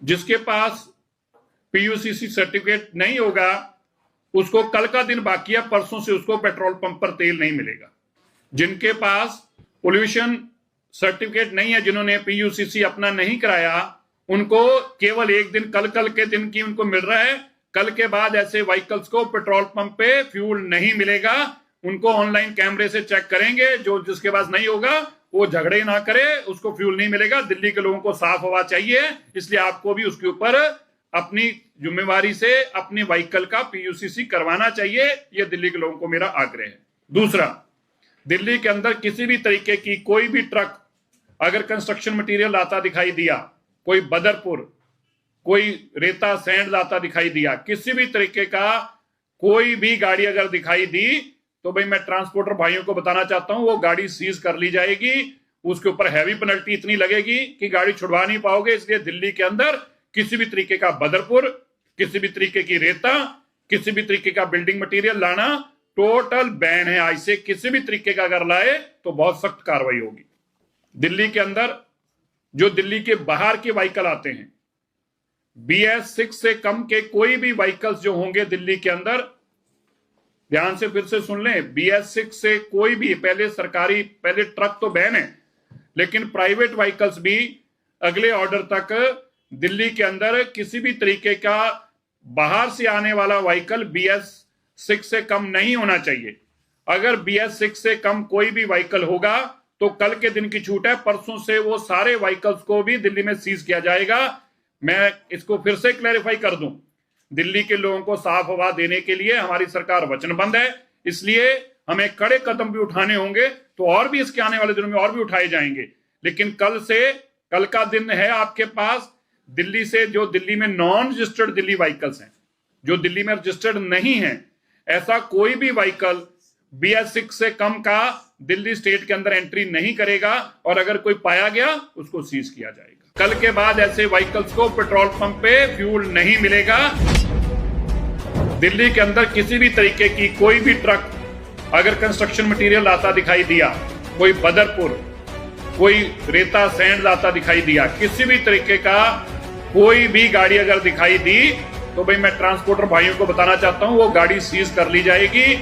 जिसके पास पीयूसीसी सर्टिफिकेट नहीं होगा उसको कल का दिन बाकी है, परसों से उसको पेट्रोल पंप पर तेल नहीं मिलेगा। जिनके पास पोल्यूशन सर्टिफिकेट नहीं है, जिन्होंने पीयूसीसी अपना नहीं कराया, उनको केवल एक दिन कल के दिन की उनको मिल रहा है। कल के बाद ऐसे व्हीकल्स को पेट्रोल पंप पे फ्यूल नहीं मिलेगा। उनको ऑनलाइन कैमरे से चेक करेंगे, जो जिसके पास नहीं होगा वो झगड़े ना करे, उसको फ्यूल नहीं मिलेगा। दिल्ली के लोगों को साफ हवा चाहिए, इसलिए आपको भी उसके ऊपर अपनी जिम्मेवारी से अपने व्हीकल का पीयूसीसी करवाना चाहिए। यह दिल्ली के लोगों को मेरा आग्रह है। दूसरा, दिल्ली के अंदर किसी भी तरीके की कोई भी ट्रक अगर कंस्ट्रक्शन मटेरियल लाता दिखाई दिया, कोई बदरपुर कोई रेता सैंड लाता दिखाई दिया, किसी भी तरीके का कोई भी गाड़ी अगर दिखाई दी, तो भाई मैं ट्रांसपोर्टर भाइयों को बताना चाहता हूं वो गाड़ी सीज कर ली जाएगी। उसके ऊपर हैवी पेनल्टी इतनी लगेगी कि गाड़ी छुड़वा नहीं पाओगे। इसलिए दिल्ली के अंदर किसी भी तरीके का बदरपुर, किसी भी तरीके की रेता, किसी भी तरीके का बिल्डिंग मटेरियल लाना टोटल बैन है। आज से किसी भी तरीके का अगर लाए तो बहुत सख्त कार्रवाई होगी। दिल्ली के अंदर जो दिल्ली के बाहर के व्हीकल आते हैं, BS6 से कम के कोई भी व्हीकल्स जो होंगे दिल्ली के अंदर, ध्यान से फिर से सुन लें, BS6 से कोई भी, पहले ट्रक तो बैन है, लेकिन प्राइवेट व्हीकल्स भी अगले ऑर्डर तक दिल्ली के अंदर किसी भी तरीके का बाहर से आने वाला व्हीकल BS6 से कम नहीं होना चाहिए। अगर BS6 से कम कोई भी व्हीकल होगा तो कल के दिन की छूट है, परसों से वो सारे व्हीकल्स को भी दिल्ली में सीज किया जाएगा। मैं इसको फिर से क्लैरिफाई कर दूं, दिल्ली के लोगों को साफ हवा देने के लिए हमारी सरकार वचनबद्ध है, इसलिए हमें कड़े कदम भी उठाने होंगे, तो और भी इसके आने वाले दिनों में और भी उठाए जाएंगे। लेकिन कल का दिन है आपके पास, दिल्ली से जो दिल्ली में नॉन रजिस्टर्ड दिल्ली व्हीकल्स हैं, जो दिल्ली में रजिस्टर्ड नहीं है, ऐसा कोई भी व्हीकल BS6 से कम का दिल्ली स्टेट के अंदर एंट्री नहीं करेगा, और अगर कोई पाया गया उसको सीज किया जाएगा। कल के बाद ऐसे व्हीकल्स को पेट्रोल पंप पे फ्यूल नहीं मिलेगा। दिल्ली के अंदर किसी भी तरीके की कोई भी ट्रक अगर कंस्ट्रक्शन मटेरियल लाता दिखाई दिया, कोई बदरपुर कोई रेता सैंड लाता दिखाई दिया, किसी भी तरीके का कोई भी गाड़ी अगर दिखाई दी, तो भाई मैं ट्रांसपोर्टर भाइयों को बताना चाहता हूं वो गाड़ी सीज कर ली जाएगी।